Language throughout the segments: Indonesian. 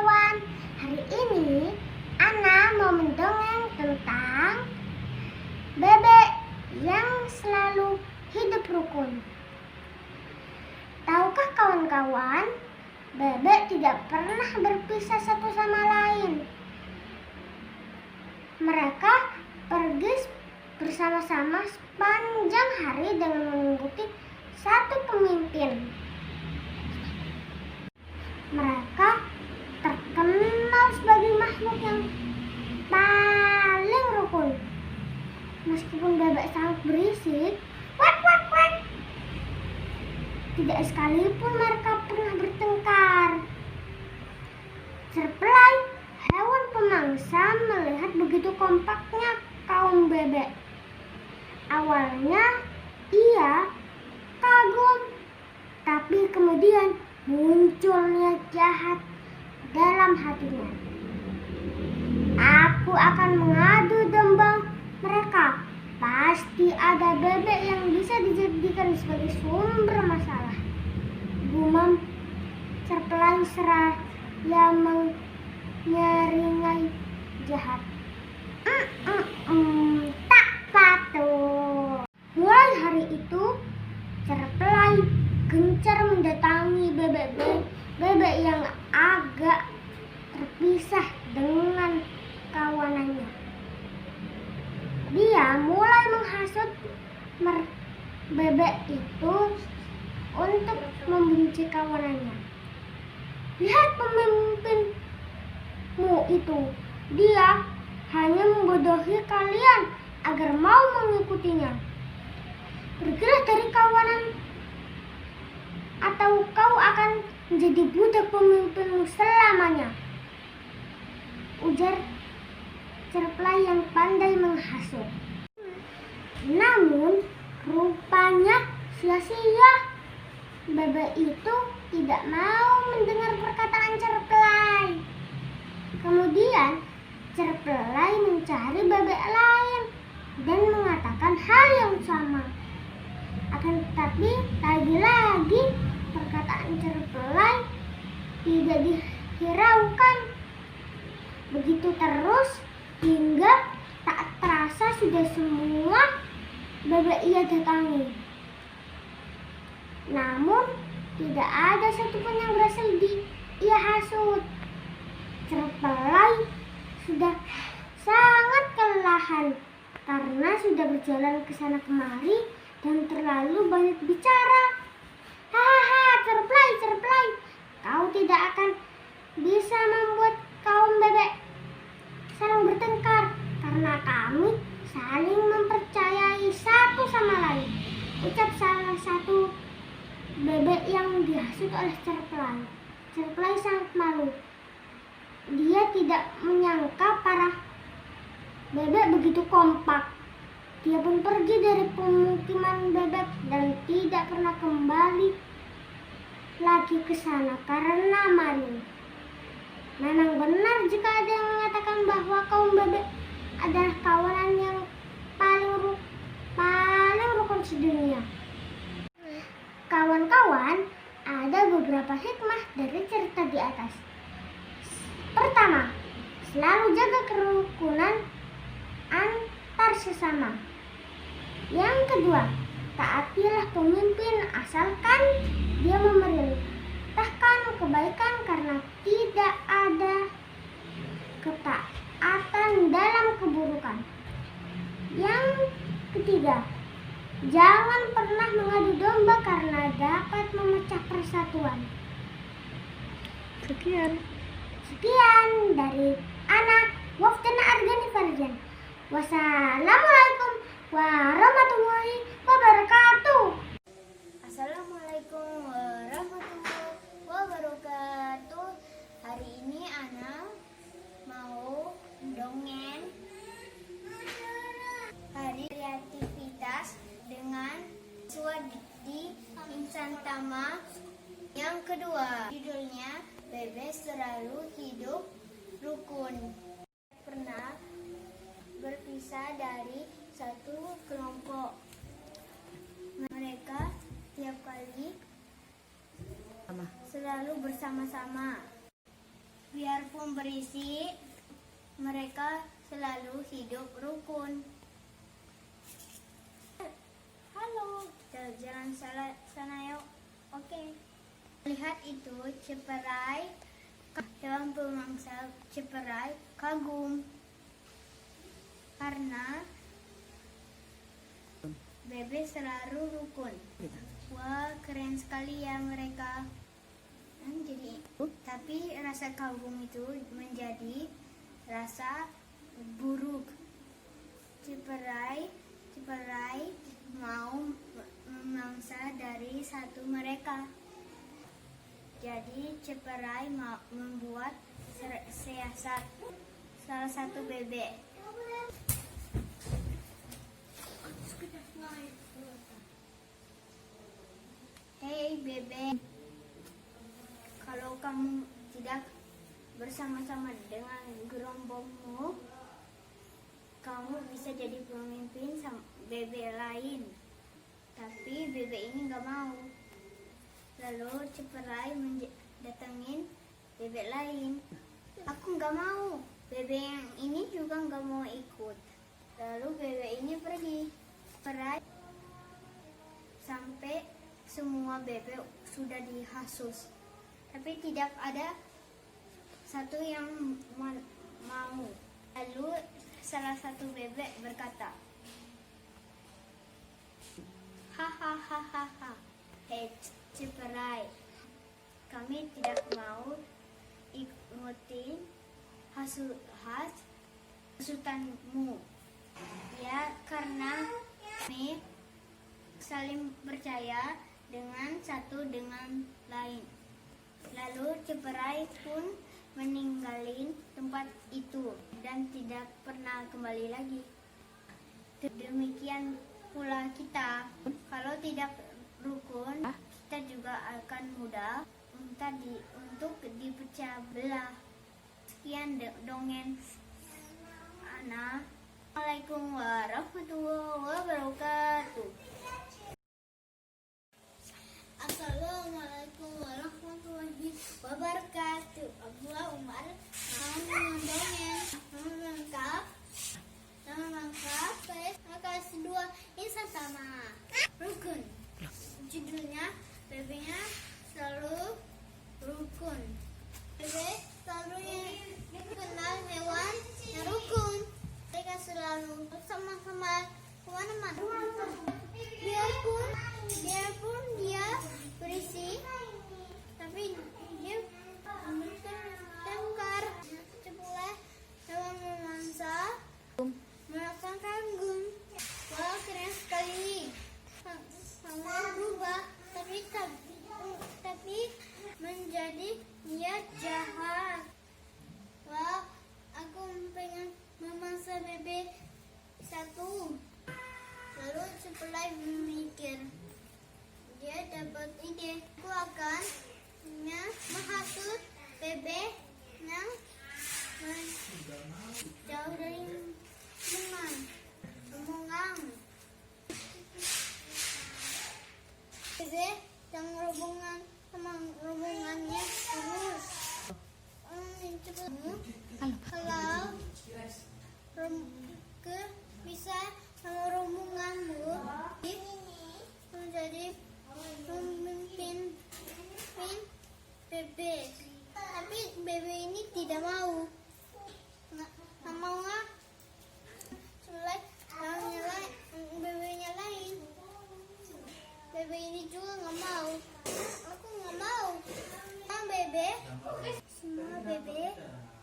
kawan-kawan. Hari ini Ana mau mendongeng tentang bebek yang selalu hidup rukun. Tahukah kawan-kawan, bebek tidak pernah berpisah satu sama lain. Mereka pergi bersama-sama sepanjang hari dengan mengikuti satu pemimpin. Mereka terkenal sebagai makhluk yang paling rukun. Meskipun bebek sangat berisik, wak wak wak, tidak sekalipun mereka pernah bertengkar. Cerpelai, hewan pemangsa, melihat begitu kompaknya kaum bebek. Awalnya ia kagum, tapi kemudian muncul niat jahat dalam hatinya. Aku akan mengadu domba mereka. Pasti ada bebek yang bisa dijadikan sebagai sumber masalah, gumam Cerpelai seraya menyeringai jahat. Tak patut. Mulai hari itu Cerpelai gencar mendatangi bebek yang agak terpisah dengan kawanannya. Dia mulai menghasut bebek itu untuk membenci kawanannya. Lihat pemimpinmu itu, dia hanya membodohi kalian agar mau mengikutinya. Pergilah dari kawanan atau kau akan menjadi budak pemimpinmu selamanya, ujar Cerpelai yang pandai menghasut. Namun rupanya sia-sia. Bebek itu tidak mau mendengar perkataan Cerpelai. Kemudian Cerpelai mencari bebek lain dan mengatakan hal yang sama. Akan tetapi lagi-lagi perkataan Cerpelai tidak dihiraukan. Begitu terus hingga tak terasa sudah semua bebek ia datangi. Namun tidak ada satupun yang berhasil ia hasut. Cerpelai sudah sangat kelelahan karena sudah berjalan ke sana kemari dan terlalu banyak bicara. Hahaha, Cerpelai, kau tidak akan bisa membuat kaum bebek saling bertengkar karena kami saling mempercayai satu sama lain, ucap salah satu bebek yang dihasut oleh Cerpelai. Cerpelai sangat malu. Dia tidak menyangka para bebek begitu kompak. Dia pun pergi dari pemukiman bebek dan tidak pernah kembali lagi ke sana karena malu. Memang benar jika ada yang mengatakan bahwa kaum bebek adalah kawanan yang paling rukun sedunia. Kawan-kawan, ada beberapa hikmah dari cerita di atas. Pertama, selalu jaga kerukunan antar sesama. Yang kedua, taatilah pemimpin asalkan dia memerintahkan kebaikan karena tidak ada ketaatan dalam keburukan. Yang ketiga, jangan pernah mengadu domba karena dapat memecah persatuan. Sekian dari Ana Waftana Argani Farjan. Wassalamualaikum warahmatullahi wabarakatuh. Assalamualaikum warahmatullahi wabarakatuh. Hari ini Ana mau dongeng hari kreativitas dengan Swadikti Insan Tama yang kedua. Judulnya Bebek Selalu Hidup Rukun. Pernah berpisah dari satu kelompok. Mereka tiap kali selalu bersama-sama. Biarpun berisik, mereka selalu hidup rukun. Halo, kita jalan sana yuk. Oke. Lihat itu, Ciperai, hewan pemangsa Ciperai kagum karena Bebe selalu rukun. Wah, keren sekali ya mereka. Tapi rasa kagum itu menjadi rasa buruk. Ciperai mau memangsa dari satu mereka. Jadi Ciperai mau membuat siasat salah satu bebek. Hei bebek, kalau kamu tidak bersama-sama dengan gerombongmu, kamu bisa jadi pemimpin sama bebek lain. Tapi bebek ini gak mau. Lalu Ciperai datangin bebek lain. Aku gak mau. Bebek yang ini juga gak mau ikut. Lalu bebek ini pergi. Ciperai sampai semua bebek sudah dihasut. Tapi tidak ada satu yang mau. Lalu salah satu bebek berkata, hahaha, hei Ciperai, kami tidak mau ikutin hasutanmu. Ya, karena kami saling percaya dengan satu dengan lain. Lalu Ciperai pun meninggalin tempat itu dan tidak pernah kembali lagi. Demikian pula kita, kalau tidak rukun, kita juga akan mudah untuk dipecah belah. Sekian dongeng Ana. Assalamualaikum warahmatullahi wabarakatuh. Assalamualaikum warahmatullahi wabarakatuh. Abdullah Umar mau mendongeng melengkap kelas 2 Insan Tama Rukun. Judulnya bebeknya selalu rukun. Bebek selalu yang dikenal hewan yang rukun. Mereka selalu bersama-sama kemana-mana. Biarpun dia berisik, tapi dia tengkar. Ciperai hewan memangsa merasa kagum. Wah, keren sekali. Kamu berubah, tapi menjadi niat jahat. Wah, aku pengen memangsa bebek satu. Lalu Ciperai memikir, dia dapat ide. Aku akan menghasut bebek yang jauh dari rombongan. Bebek yang rombongannya lurus. Kalau bisa sama rombonganmu menjadi pemimpin bebek. Tapi bebek ini tidak mau. Nggak mau nggak? Bebeknya lain. Bebek ini juga nggak mau. Aku nggak mau. Semua bebek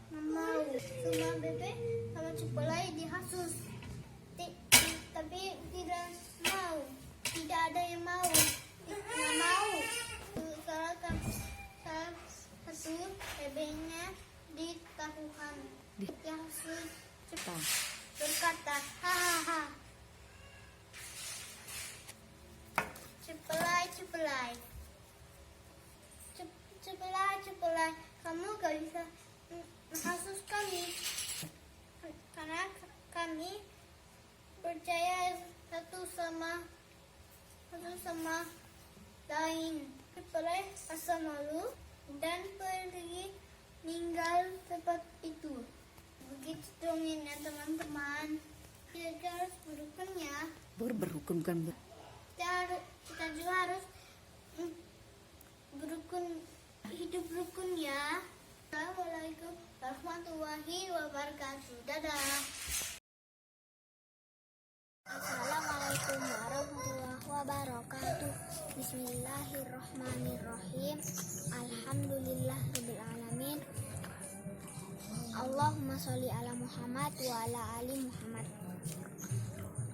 nggak mau. Semua bebek sama Ciperai dihasut. Tapi tidak mau. Tidak ada yang mau. Nggak mau. Salah satu bebeknya ditakukan. Dihasut cepat. Berkata, hahaha. Ciperai, kamu gak bisa menghasut kami. Karena kami percaya satu sama lain. Ciperai rasa malu dan pergi meninggal tempat itu. Begitu dongengnya teman-teman. Kita harus berukun ya. Berukun bukan Kita juga harus berukun, hidup rukun ya. Assalamualaikum warahmatullahi wabarakatuh. Dadah. Assalamualaikum warahmatullahi wabarakatuh. Bismillahirrahmanirrahim. Alhamdulillahirabbil alamin. Allahumma sholli ala Muhammad wa ala ali Muhammad.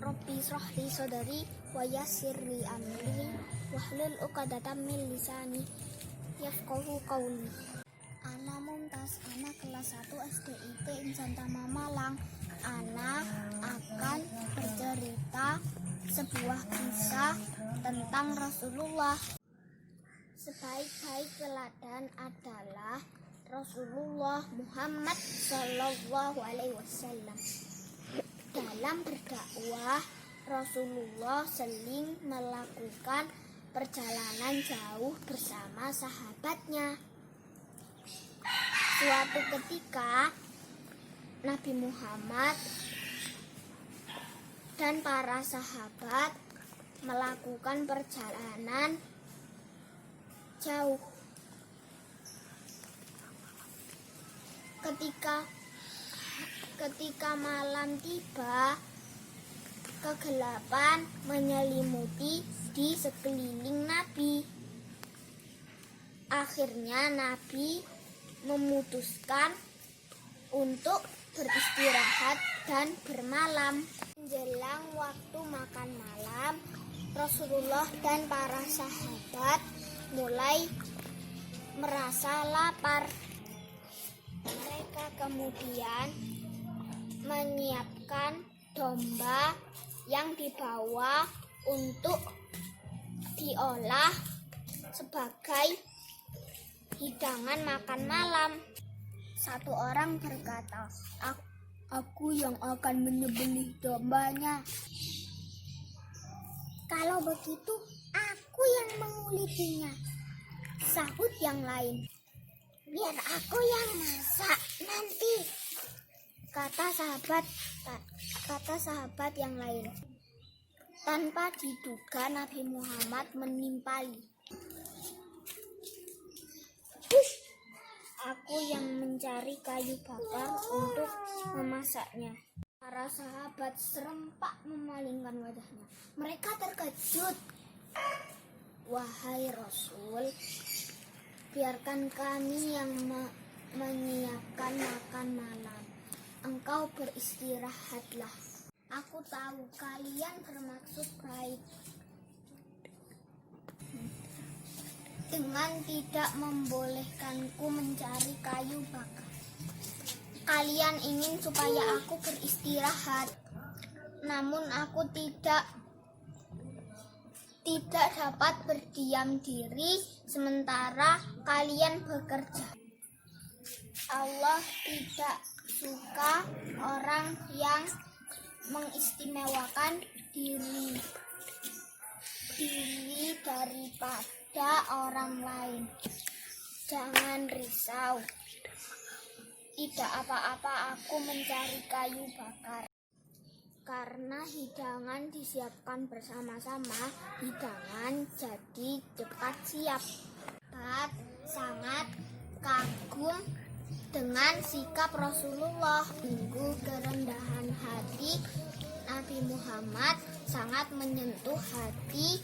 Rabbi shrahli sadri wa yassir li amri wahlul 'uqdatam min lisani yafqahu qawli. Ana Mumtaz, anak kelas 1 SDIT Insan Tama Malang. Ana akan bercerita sebuah kisah tentang Rasulullah. Sebaik-baik teladan adalah Rasulullah Muhammad Sallallahu Alaihi Wasallam. Dalam berdakwah, Rasulullah sering melakukan perjalanan jauh bersama sahabatnya. Suatu ketika, Nabi Muhammad dan para sahabat melakukan perjalanan jauh. Ketika malam tiba, kegelapan menyelimuti di sekeliling Nabi. Akhirnya Nabi memutuskan untuk beristirahat dan bermalam. Menjelang waktu makan malam, Rasulullah dan para sahabat mulai merasa lapar. Mereka kemudian menyiapkan domba yang dibawa untuk diolah sebagai hidangan makan malam. Satu orang berkata, aku yang akan menyembelih dombanya. Kalau begitu, aku yang mengulitinya, sahut yang lain. Biar aku yang masak nanti, kata sahabat yang lain. Tanpa diduga Nabi Muhammad menimpali. Aku yang mencari kayu bakar untuk memasaknya. Para sahabat serempak memalingkan wajahnya. Mereka terkejut. Wahai Rasul, biarkan kami yang menyiapkan makan malam. Engkau beristirahatlah. Aku tahu kalian bermaksud baik dengan tidak membolehkanku mencari kayu bakar. Kalian ingin supaya aku beristirahat, namun aku tidak dapat berdiam diri sementara kalian bekerja. Allah tidak suka orang yang mengistimewakan diri daripada orang lain. Jangan risau, tidak apa-apa aku mencari kayu bakar. Karena hidangan disiapkan bersama-sama, hidangan jadi cepat siap. Sahabat sangat kagum dengan sikap Rasulullah. Sungguh kerendahan hati Nabi Muhammad sangat menyentuh hati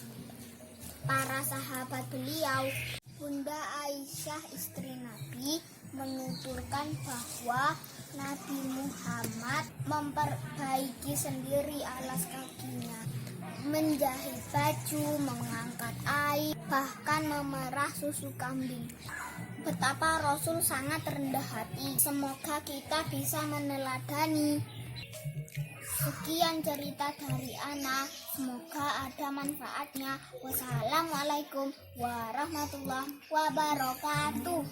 para sahabat beliau. Bunda Aisyah istri Nabi menuturkan bahwa Nabi Muhammad memperbaiki sendiri alas kakinya, menjahit baju, mengangkat air, bahkan memerah susu kambing. Betapa Rasul sangat rendah hati. Semoga kita bisa meneladani. Sekian cerita dari Ana, semoga ada manfaatnya. Wassalamualaikum warahmatullahi wabarakatuh.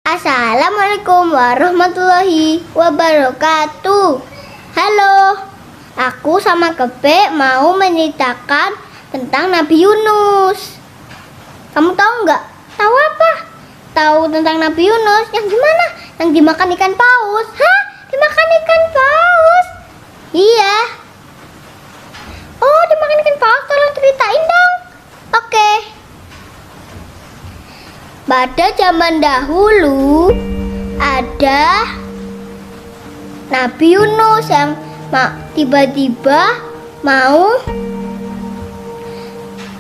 Assalamualaikum warahmatullahi wabarakatuh. Halo, aku sama Kebe mau menceritakan tentang Nabi Yunus. Kamu tahu nggak? Tahu apa? tahu tentang Nabi Yunus. Yang gimana? Yang dimakan ikan paus. Hah? Dimakan ikan paus? Iya. Oh, dimakan ikan paus. Tolong ceritain dong. Oke. Pada zaman dahulu ada Nabi Yunus yang tiba-tiba mau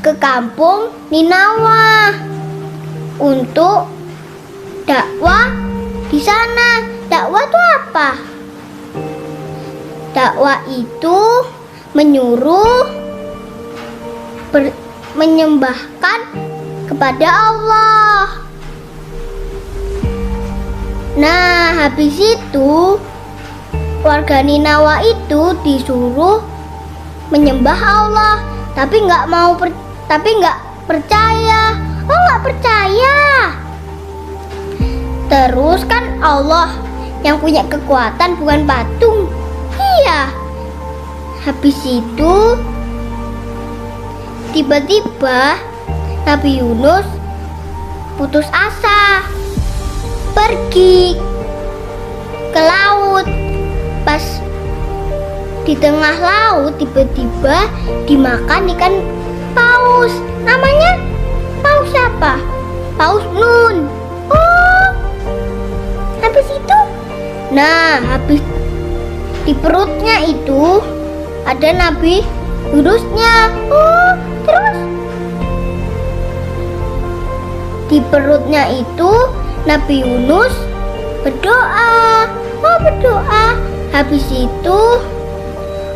ke kampung Ninawa untuk dakwah di sana. Dakwah itu apa? Dakwah itu menyuruh menyembahkan kepada Allah. Nah, habis itu warga Ninawa itu disuruh menyembah Allah, tapi nggak percaya. Oh, nggak percaya. Terus kan Allah yang punya kekuatan, bukan patung. Iya. Habis itu tiba-tiba Nabi Yunus putus asa, pergi ke laut. Pas di tengah laut tiba-tiba dimakan ikan paus. Namanya paus apa? Paus Nun. Oh, habis itu? Nah, habis di perutnya itu ada Nabi Yunusnya. Oh, terus di perutnya itu Nabi Yunus berdoa. Oh, berdoa. Habis itu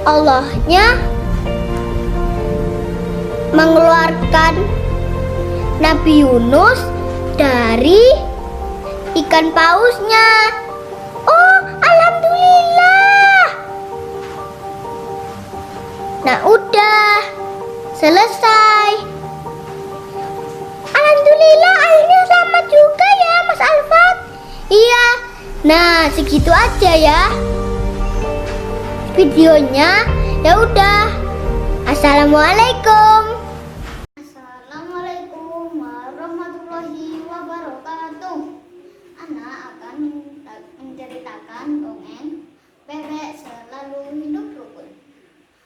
Allahnya mengeluarkan Nabi Yunus dari ikan pausnya. Oh, alhamdulillah. Nah, udah selesai. Alhamdulillah, akhirnya selamat juga ya, Mas Alfat. Iya. Nah, segitu aja ya videonya. Ya udah. Assalamualaikum. Assalamualaikum warahmatullahi wabarakatuh. Anak akan menceritakan dongeng Bebek Selalu Hidup Rukun.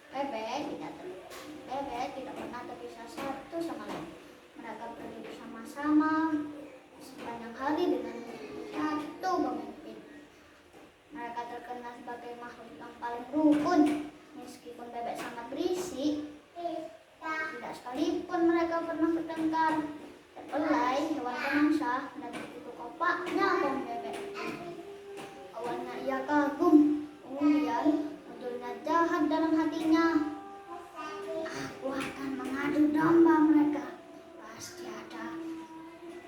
Bebek tidak pernah terpisah satu sama lain. Mereka pergi bersama-sama sepanjang hari dengan satu pemimpin. Mereka terkenal sebagai makhluk yang paling rukun. Meskipun bebek sangat berisik, tidak sekalipun mereka pernah bertengkar. Terpelai hewan pemangsa dan begitu kopaknya om bebek. Awalnya ia kagum, kemudian munculnya jahat dalam hatinya. Aku akan mengadu domba mereka. Pasti ada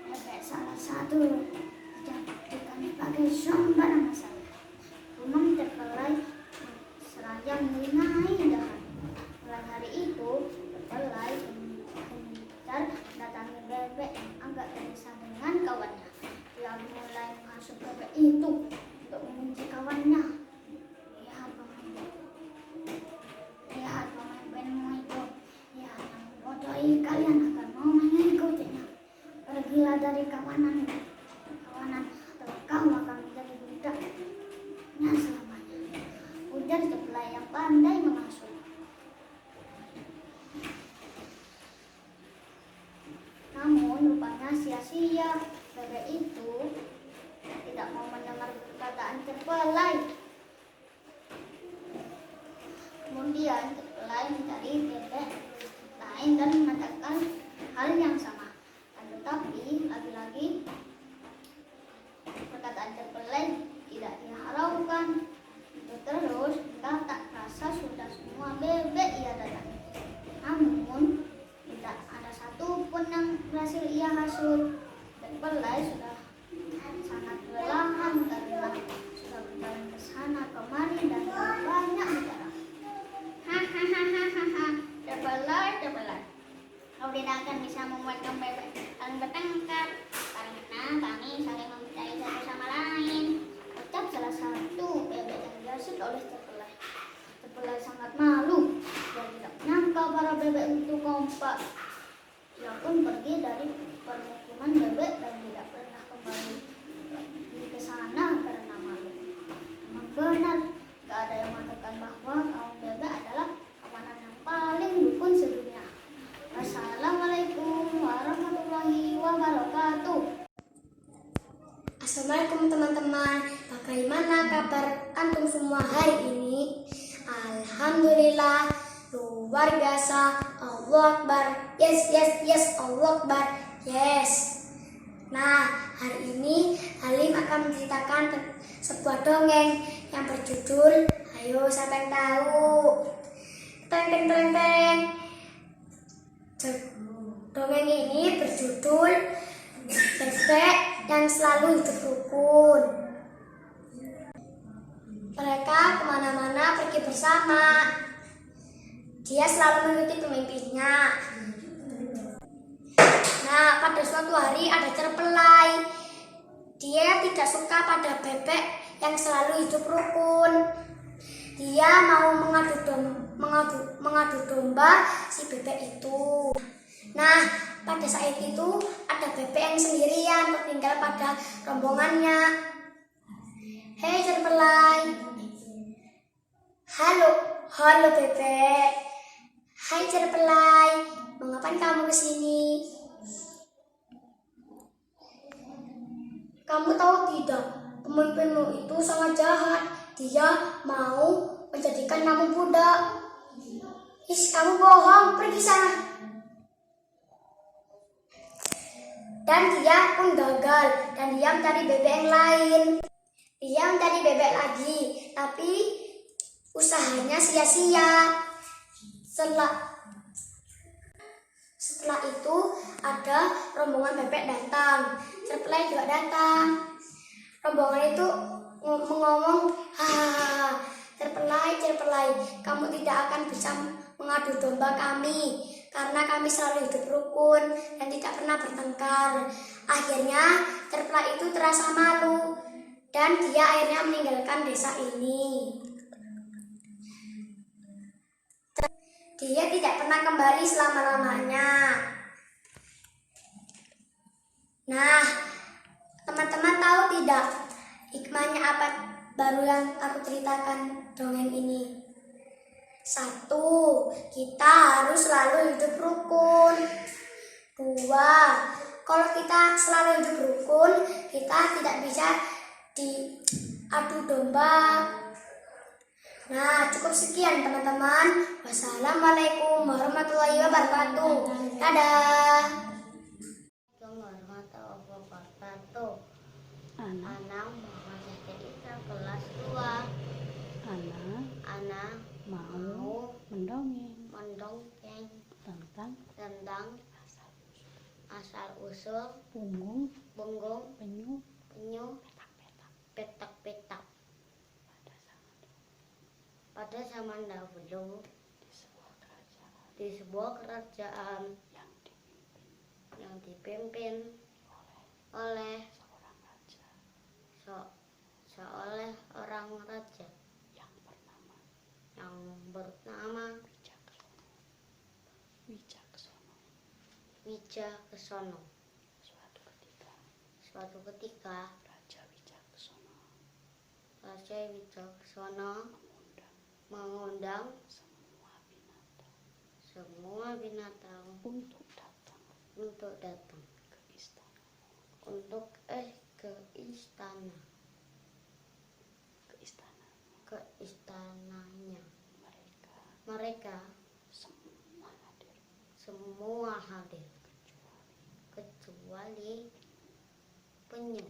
bebek salah satu dijadikan sebagai sumber masalah. Rumah terpelai seraya mengenai dahan. Mulai hari itu terpelai mengejar datangi bebek yang agak terpisah dengan kawannya. Dia mulai menghasut bebek itu untuk membenci kawannya. Lihat pemimpinmu itu. Ya, yang bodohi kalian akan mau mengikutinya. Pergilah dari kawanan atau kau akan menjadi budaknya selamanya. Ujar sebelah yang pandai mengasuh. Namun rupanya sia-sia. Bebek itu tidak mau mendengar perkataan terpelai. Kemudian terpelai mencari bebek lain dan mengatakan hal yang sama. Tetapi lagi-lagi perkataan terpelai tidak diharaukan. Itu terus hingga tak rasa sudah semua bebek ia datangi. Namun tidak ada satupun yang berhasil ia hasut. Terpelai sudah sangat kelelahan karena sudah berjalan ke sana kemari dan banyak bicara. Hahaha, terpelai. Kau tidak akan bisa membuat kami saling bertengkar karena kami saling mempercayai satu sama lain. Ucap salah satu bebek yang dihasut oleh terpelai. Terpelai sangat malu. Dia tidak menyangka para bebek itu kompak. Dia pun pergi dari permukiman bebek dan tidak pernah kembali Assalamualaikum teman-teman, bagaimana kabar antum semua hari ini? Alhamdulillah, luar biasa. Allah Akbar. Yes, Allah Akbar. Yes. Nah, hari ini Halim akan menceritakan sebuah dongeng yang berjudul Ayo Siapa Yang Tahu. Teng teng teng teng. Dongeng ini berjudul Bebek yang selalu hidup rukun. Mereka kemana-mana pergi bersama. Dia selalu mengikuti pemimpinnya. Nah, pada suatu hari ada cerpelai. Dia tidak suka pada bebek yang selalu hidup rukun. Dia mau mengadu domba si bebek itu. Nah, pada saat itu ada bebek yang sendirian tertinggal pada rombongannya. Hei cerpelai. Halo bebek. Hai cerpelai, mengapa kamu kesini? Kamu tahu tidak, pemimpinmu itu sangat jahat. Dia mau menjadikan kamu budak. Kamu bohong, pergi sana. Dan dia pun gagal, dan dia mencari bebek yang lain. Dia mencari bebek lagi, tapi usahanya sia-sia. Setelah itu ada rombongan bebek datang. Cerpelai juga datang. Rombongan itu ngomong, hahaha, cerpelai, kamu tidak akan bisa mengadu domba kami karena kami selalu hidup rukun dan tidak pernah bertengkar. Akhirnya cerpelai itu terasa malu dan dia akhirnya meninggalkan desa ini. Dia tidak pernah kembali selama-lamanya. Nah, teman-teman tahu tidak hikmahnya apa baru yang aku ceritakan dongeng ini? 1. Kita harus selalu hidup rukun. 2. Kalau kita selalu hidup rukun, kita tidak bisa diadu domba. Nah, cukup sekian teman-teman. Wassalamualaikum warahmatullahi wabarakatuh. Dadah. Warahmatullahi wabarakatuh. Anak Muhammad Isra kelas 2. Anak mau mendongeng tentang asal usul punggung penyu petak-petak. Pada zaman dahulu di sebuah kerajaan yang dipimpin oleh seorang raja yang bernama Wijaksono. Suatu ketika Raja Wijaksono mengundang semua binatang untuk datang ke istananya. Mereka semua hadir kecuali penyu.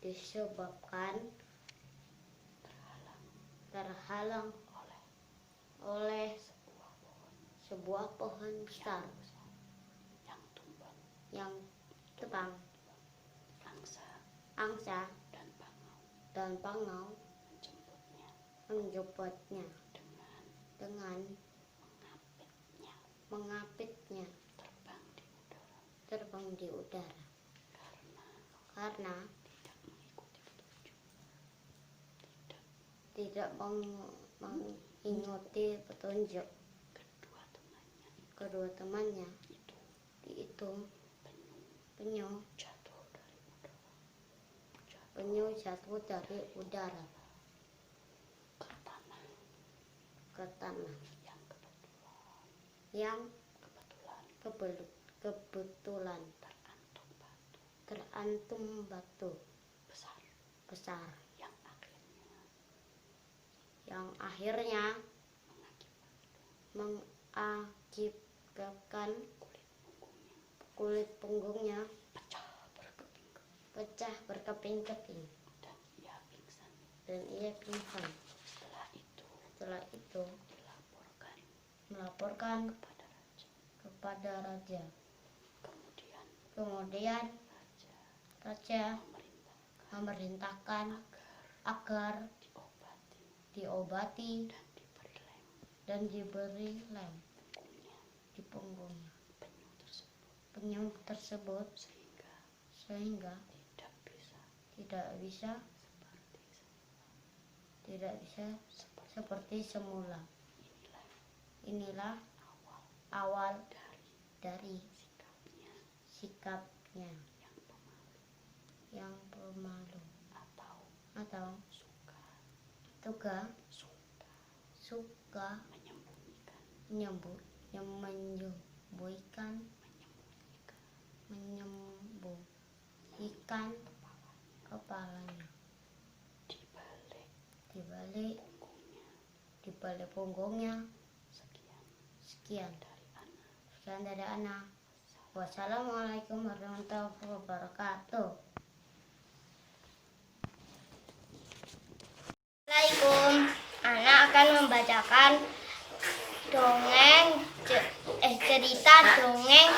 Disebabkan terhalang oleh sebuah pohon besar yang tebang. Angsa dan bangau menjemputnya dengan mengapitnya terbang di udara karena tidak mengikuti petunjuk kedua temannya. Itu penyu jatuh dari udara ke tanah yang kebetulan terantum batu besar yang akhirnya mengakibatkan kulit punggungnya pecah berkeping-keping dan ia pingsan. Setelah itu melaporkan kepada raja. Kemudian raja memerintahkan agar diobati dan diberi lem di punggungnya penyu tersebut sehingga tidak bisa seperti semula. Inilah awal dari sikapnya yang pemalu atau suka menyembunyikan kepalanya di balik punggungnya. Sekian dari Ana. Wassalamualaikum warahmatullahi wabarakatuh. Assalamualaikum. Anak akan membacakan cerita dongeng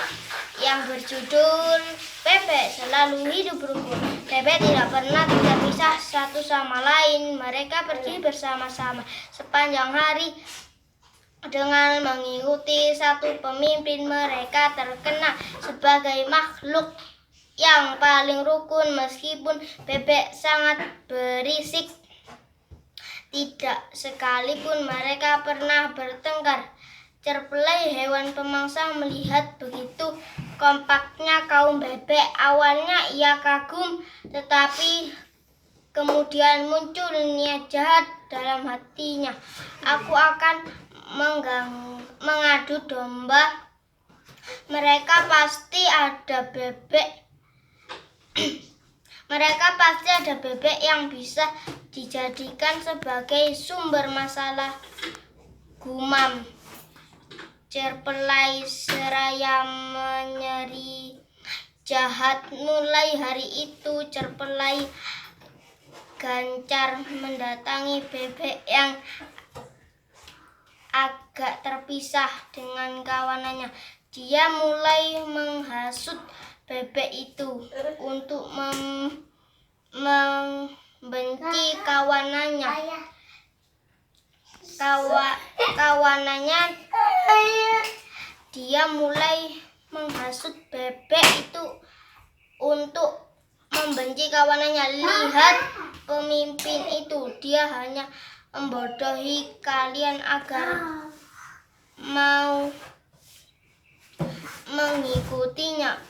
yang berjudul Bebek Selalu Hidup Rukun. Bebek tidak pernah terpisah satu sama lain. Mereka pergi bersama-sama sepanjang hari dengan mengikuti satu pemimpin. Mereka terkenal sebagai makhluk yang paling rukun meskipun bebek sangat berisik. Tidak sekalipun mereka pernah bertengkar. Cerpelai hewan pemangsa melihat begitu kompaknya kaum bebek. Awalnya ia kagum, tetapi kemudian muncul niat jahat dalam hatinya. Aku akan mengadu domba. Mereka pasti ada bebek yang bisa dijadikan sebagai sumber masalah, gumam Cerpelai seraya menyeri jahat. Mulai hari itu Cerpelai gencar mendatangi bebek yang agak terpisah dengan kawanannya. Dia mulai menghasut bebek itu untuk membenci kawanannya. Dia mulai menghasut bebek itu untuk membenci kawanannya. Lihat pemimpin itu, dia hanya membodohi kalian agar mau mengikutinya.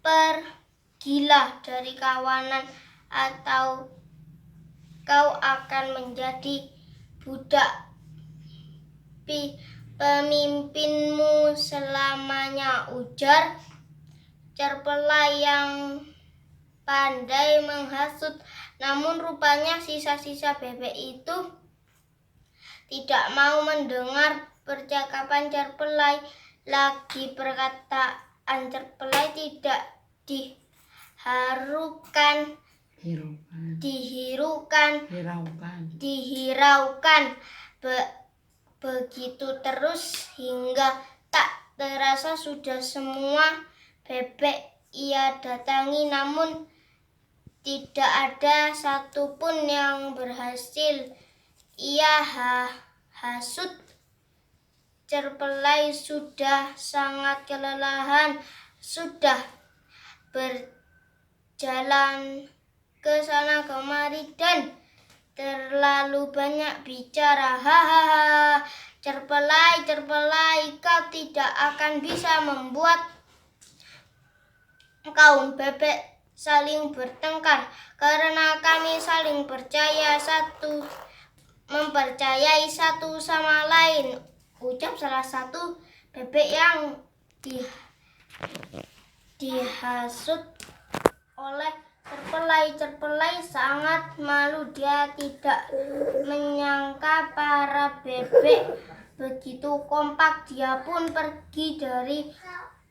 Pergilah dari kawanan atau kau akan menjadi budak pemimpinmu selamanya, ujar Cerpelai yang pandai menghasut. Namun rupanya sisa-sisa bebek itu tidak mau mendengar percakapan Cerpelai lagi. Perkataan Cerpelai tidak dihiraukan. Begitu terus hingga tak terasa sudah semua bebek ia datangi, namun tidak ada satupun yang berhasil ia hasut. Cerpelai sudah sangat kelelahan, sudah berjalan ke sana kemari dan terlalu banyak bicara. Hahaha, Cerpelai, kau tidak akan bisa membuat kaum bebek saling bertengkar, karena kami saling percaya satu mempercayai satu sama lain, ucap salah satu bebek yang dihasut oleh Cerpelai. Cerpelai sangat malu, dia tidak menyangka para bebek begitu kompak. Dia pun pergi dari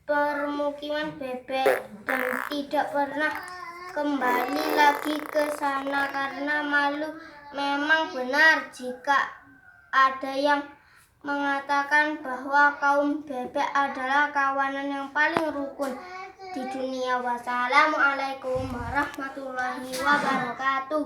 permukiman bebek dan tidak pernah kembali lagi ke sana karena malu. Memang benar jika ada yang mengatakan bahwa kaum bebek adalah kawanan yang paling rukun di dunia. Wassalamualaikum warahmatullahi wabarakatuh.